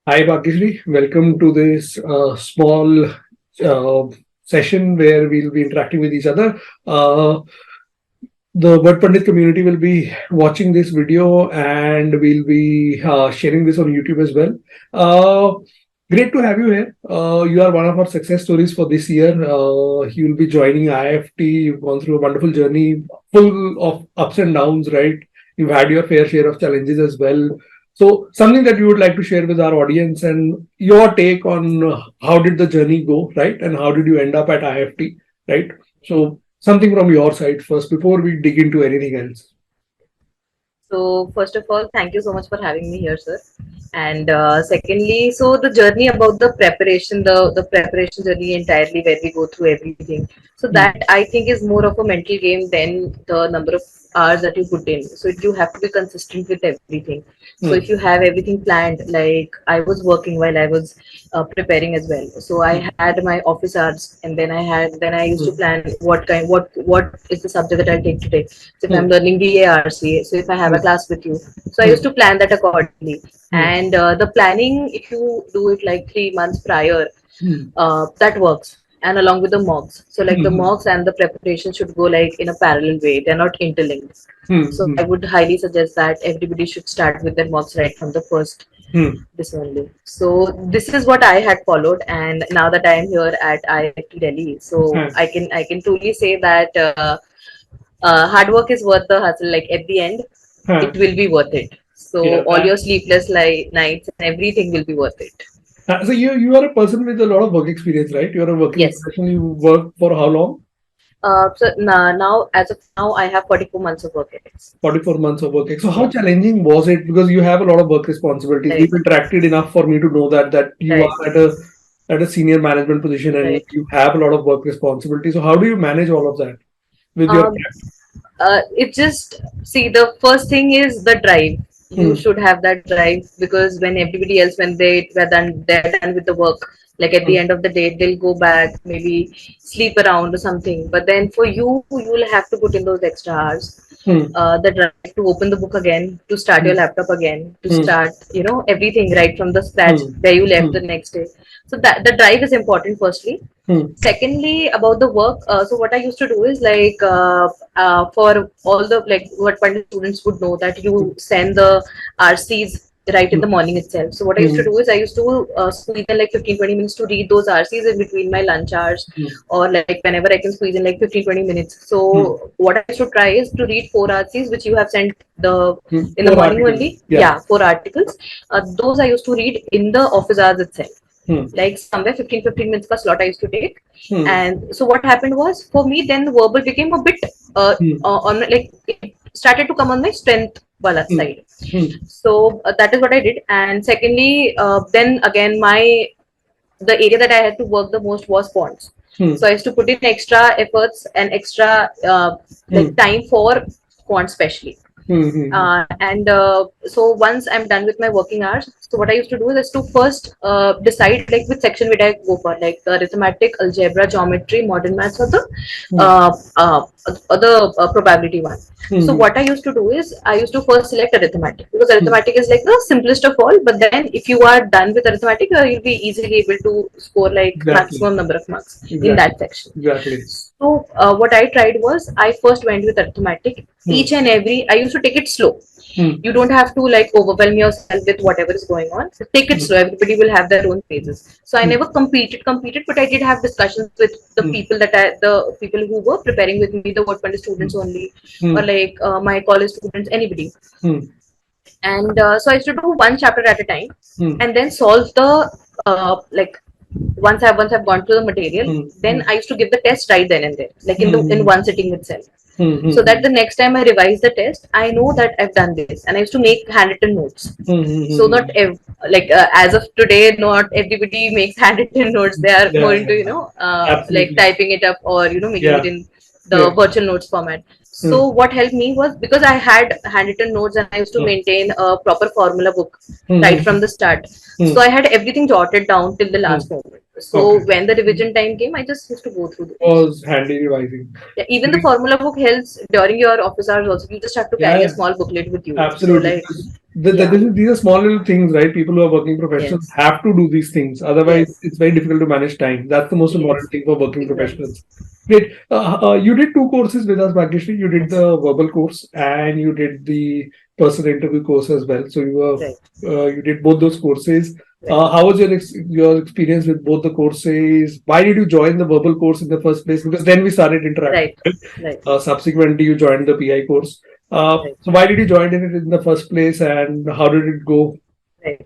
Hi, Bhagyashree. Welcome to this small uh, session where we'll be interacting with each other. The Wordpandit community will be watching this video and we'll be sharing this on YouTube as well. Great to have you here. You are one of our success stories for this year. You will be joining IIFT. You've gone through a wonderful journey, full of ups and downs, right? You've had your fair share of challenges as well. So, something that you would like to share with our audience and your take on how did the journey go, right? And how did you end up at IIFT, right? So, something from your side first before we dig into anything else. So first of all, thank you so much for having me here, sir. And secondly, so the journey about the preparation journey entirely, where we go through everything. So Hmm. that I think is more of a mental game than the number of hours that you put in. So you have to be consistent with everything. So Hmm. if you have everything planned, like I was working while I was preparing as well. So I had my office hours, and then I used to Hmm. plan what is the subject that I'll take today. So if I'm Hmm. learning BA so if I have a Hmm. class with you, so I Hmm. used to plan that accordingly. Hmm. And the planning, if you do it like 3 months prior, Hmm. that works. And along with the mocks, so like the Hmm. mocks and the preparation should go like in a parallel way. They're not interlinked. So Hmm. I would highly suggest that everybody should start with their mocks right from the first Hmm. this only. So this is what I had followed, and now that I am here at IIFT Delhi, so Hmm. I can truly say that hard work is worth the hustle. Like at the end, it Hmm. will be worth it. So Yeah. all your sleepless nights and everything will be worth it. So you are a person with a lot of work experience, right? You are a working Yes. professional. You work for how long? So now, as of now, I have 44 months of work ethics. 44 months of work. So how Yeah. challenging was it? Because you have a lot of work responsibilities. We've Right. interacted enough for me to know that you Right. are at a senior management position and Right. you have a lot of work responsibilities. So how do you manage all of that with your Um, it just see the first thing is the drive. You Hmm. should have that drive because when everybody else when they're done with the work, like at the Hmm. end of the day they'll go back, maybe sleep around or something, but then for you will have to put in those extra hours, Hmm. the drive to open the book again, to start your Hmm. laptop again, to Hmm. start everything right from the scratch Hmm. where you left Hmm. the next day. So that the drive is important firstly. Hmm. Secondly, about the work, so what I used to do is like for all the like what Pandit students would know that you send the RCs right in Hmm. the morning itself. So what I used to Hmm. do is I used to squeeze in like 15-20 minutes to read those RCs in between my lunch hours, Hmm. or like whenever I can squeeze in like 15-20 minutes. Hmm. So what I used to try is to read four RCs which you have sent the Hmm. in the Four morning articles. only. Yeah. Yeah, four articles. Those I used to read in the office hours itself, Hmm. like somewhere 15 minutes ka slot I used to take. Hmm. And so what happened was for me then verbal became a bit Hmm. on like it started to come on my strength wala Hmm. side. Hmm. So that is what I did. And secondly, then again my the area that I had to work the most was fonts. Hmm. So I used to put in extra efforts and extra like Hmm. time for fonts specially. Hmm. Hmm. And so once I'm done with my working hours, so what I used to do is to first decide like which section would I go for, like the arithmetic, algebra, geometry, modern maths, or the Hmm. uh, uh, probability one. Hmm. So Hmm. what I used to do is I used to first select arithmetic because Hmm. arithmetic is like the simplest of all. But then if you are done with arithmetic, you'll be easily able to score like Exactly. maximum number of marks in Exactly. that section. Exactly. So what I tried was I first went with arithmetic. Hmm. Each and every I used to take it slow. Hmm. You don't have to like overwhelm yourself with whatever is going on. So take it Hmm. slow. Everybody will have their own phases. So I Hmm. never competed, but I did have discussions with Hmm. the people who were preparing with me, the Wordpandit Hmm. students only, or Hmm. like my college students, anybody. Hmm. And so I used to do one chapter at a time, Hmm. and then solve the like once I've gone through the material, Hmm. then Hmm. I used to give the test right then and there, like in Hmm. one sitting itself, Hmm. so Hmm. that the next time I revise the test, I know that I've done this. And I used to make handwritten notes. Hmm. So not Hmm. like as of today, not everybody makes handwritten notes. They are more Yeah. into Yeah. like Absolutely. typing it up or making it Yeah. in Yeah. the virtual notes format. Hmm. So what helped me was because I had handwritten notes and I used to Hmm. maintain a proper formula book right Hmm. from the start. Hmm. So I had everything jotted down till the Hmm. last moment. So Okay. when the revision time came, I just used to go through those. Was handy revising. Yeah, even the Great. formula book helps during your office hours also. You just have to Yeah. carry a Yeah. small booklet with you. So Absolutely. like Because Yeah. These are small little things, right? People who are working professionals Yes. have to do these things. Otherwise, Yes. it's very difficult to manage time. That's the most important Yes. thing for working Exactly. professionals. Great. You did two courses with us, Bhagyashree. You did Yes. the verbal course and you did the person interview course as well. So Right. you did both those courses. Right. How was your experience with both the courses? Why did you join the verbal course in the first place? Because then we started interacting. Right. Right. Subsequently, you joined the PI course. Right. So why did you join in it in the first place, and how did it go? Right.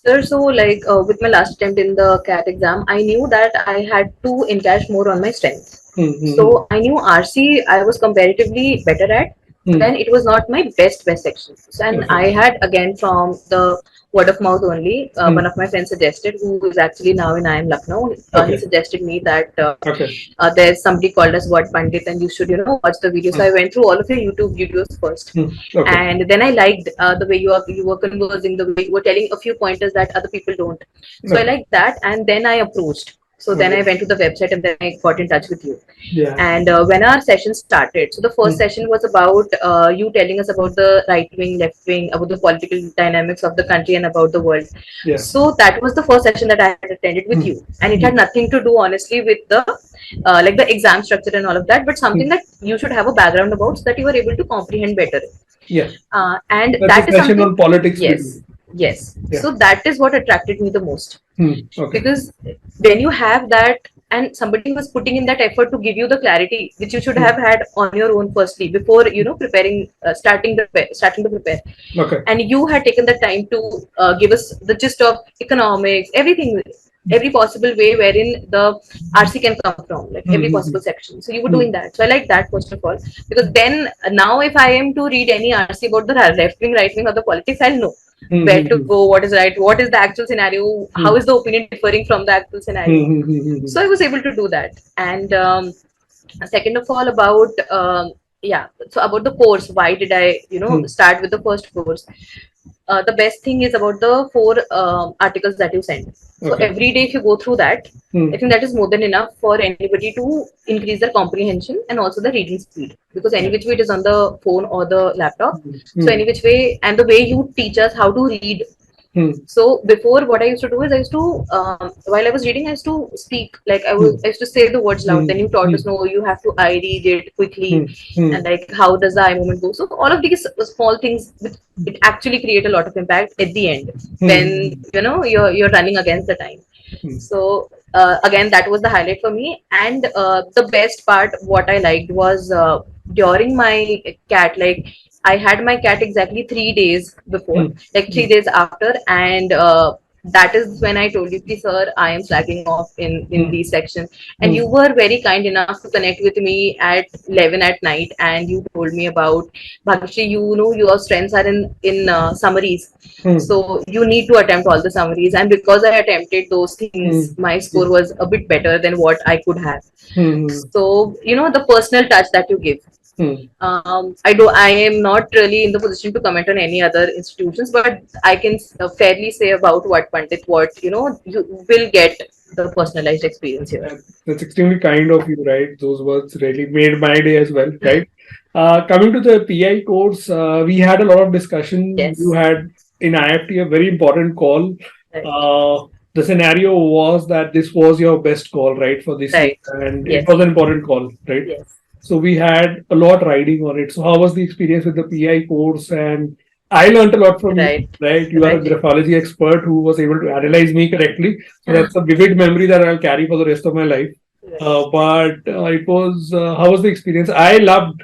Sir, so like with my last attempt in the CAT exam, I knew that I had to encash more on my strengths. Mm-hmm. So I knew RC I was comparatively better at, but then Mm. it was not my best section. So, and Okay. I had again from the word of mouth only. One Mm. of my friends suggested, who is actually now in IIM Lucknow. He Okay. suggested me that Okay. there's somebody called as Wordpandit, and you should watch the video. So Mm. I went through all of your YouTube videos first, Mm. Okay. and then I liked the way you were conversing, the way you were telling a few pointers that other people don't. So I Okay. liked that, and then I approached. So then I Okay. went to the website, and then I got in touch with you. Yeah. And when our session started, so the first Mm. session was about you telling us about the right wing, left wing, about the political dynamics of the country and about the world. Yeah. So that was the first session that I had attended with Mm. you, and it had Mm. nothing to do, honestly, with the like the exam structure and all of that, but something Mm. that you should have a background about so that you are able to comprehend better. Yeah. And That's a that is session something. on politics we do. Yes, yes. Yeah. So that is what attracted me the most, Mm. Okay. because when you have that and somebody was putting in that effort to give you the clarity which you should have Mm. had on your own firstly before preparing, starting to prepare, Okay. and you had taken the time to give us the gist of economics, everything, every possible way wherein the RC can come from, like every Mm. possible section. So you were doing Mm. that. So I like that, first of all, because then now if I am to read any RC about the left wing, right wing, or the politics, I'll know where to Mm. go, what is right, what is the actual scenario, how Mm. is the opinion differing from the actual scenario. Mm. So I was able to do that. And second of all, about yeah, so about the course, why did I Mm. start with the first course? The best thing is about the four articles that you send. So Okay. every day, if you go through that, I Mm. think that is more than enough for anybody to increase their comprehension and also the reading speed. Because any Yeah. which way it is on the phone or the laptop. Mm. So any Mm. which way, and the way you teach us how to read. Mm. So before, what I used to do is I used to, while I was reading, I used to speak. Like I used to say the words loud. Then you taught us, Mm. no, you have to I read it quickly, Mm. Mm. and like how does the eye movement go. So all of these small things, it actually create a lot of impact at the end when Mm. you're running against the time. Mm. So again, that was the highlight for me. And the best part, what I liked was during my cat, like I had my cat exactly 3 days before, Mm. like three Mm. days after, and that is when I told you, please, sir, I am slacking off in Mm. these sections, and Mm. you were very kind enough to connect with me at 11 at night, and you told me about Bhagyashree, your strengths are in summaries, Mm. so you need to attempt all the summaries, and because I attempted those things, Mm. my score was a bit better than what I could have. Mm. So the personal touch that you give. Mm. I am not really in the position to comment on any other institutions, but I can fairly say about what Pandit, what you will get the personalized experience here. That's extremely kind of you, right? Those words really made my day as well, right? Coming to the PI course, we had a lot of discussion. You Yes, had in IIFT a very important call. right, The scenario was that this was your best call, right, for this year, right, and it yes, was an important call, right? yes, So we had a lot riding on it. So how was the experience with the PI course? And I learned a lot from you, right, right? You are a right, graphology expert who was able to analyze me correctly. So right. that's a vivid memory that I'll carry for the rest of my life. But it was, how was the experience? I loved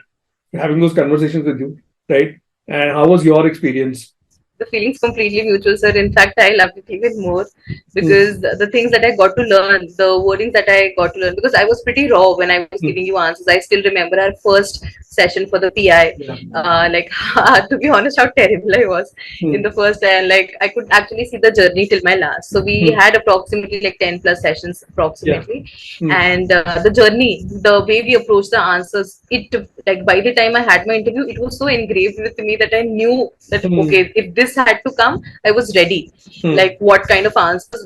having those conversations with you, right? And how was your experience? The feeling's completely mutual, sir. In fact, I love it even more Mm. because the things that I got to learn, the wordings that I got to learn, because I was pretty raw when I was Mm. giving you answers. I still remember our first session for the PI. Yeah. Like, to be honest, how terrible I was in Mm. the first, and like I could actually see the journey till my last. So we Mm. had approximately like 10 plus sessions, Yeah. approximately, Mm. and the journey, the way we approached the answers, like by the time I had my interview, it was so engraved with me that I knew that Mm. okay, if this had to come, I was ready. Mm. Like what kind of answers,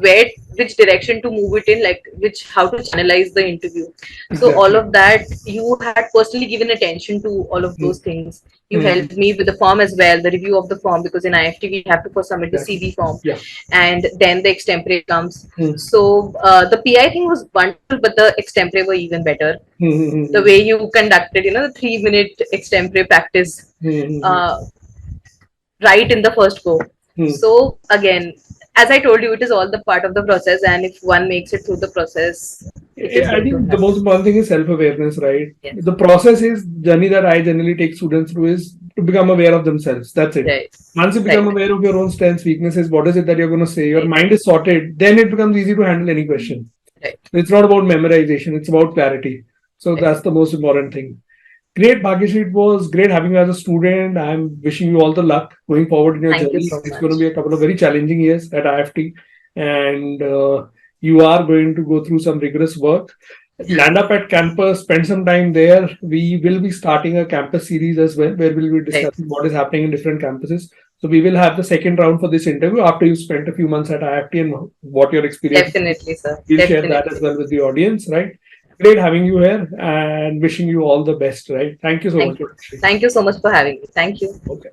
which direction to move it in, like which how to channelize the interview. So all Exactly. of that, you had personally given attention to all of those Mm, things. You mm, helped me with the form as well, the review of the form, because in IFT we have to first submit the exactly. CV form, Yeah. and then the extempore comes. Mm, So the PI thing was wonderful, but the extempore were even better. mm, mm, The mm, way you conducted, the 3 minute extempore practice, mm, uh, right in the first go. mm. So again, as I told you, it is all the part of the process, and if one makes it through the process, it is I going to think the most happen. important thing is self-awareness, right? Yes, The process is journey that I generally take students through is to become aware of themselves. That's it. right, Once you become right, aware of your own strengths, weaknesses, what is it that you're going to say, your right, mind is sorted, then it becomes easy to handle any question. right, It's not about memorization, it's about clarity. So right. that's the most important thing. Great, Bhagyashree. It was great having you as a student. I'm wishing you all the luck going forward in your Thank you journey. so It's going to much. be a couple of very challenging years at IIFT, and you are going to go through some rigorous work. Land up at campus, spend some time there. We will be starting a campus series as well, where we'll be Right, discussing what is happening in different campuses. So we will have the second round for this interview after you spent a few months at IIFT and what your experience is. definitely, sir. We'll share that as Definitely. well with the audience, right? Great having you here and wishing you all the best, right? Thank you so much, Thank you. Bhagyashree. Thank you so much for having me. Thank you. Okay.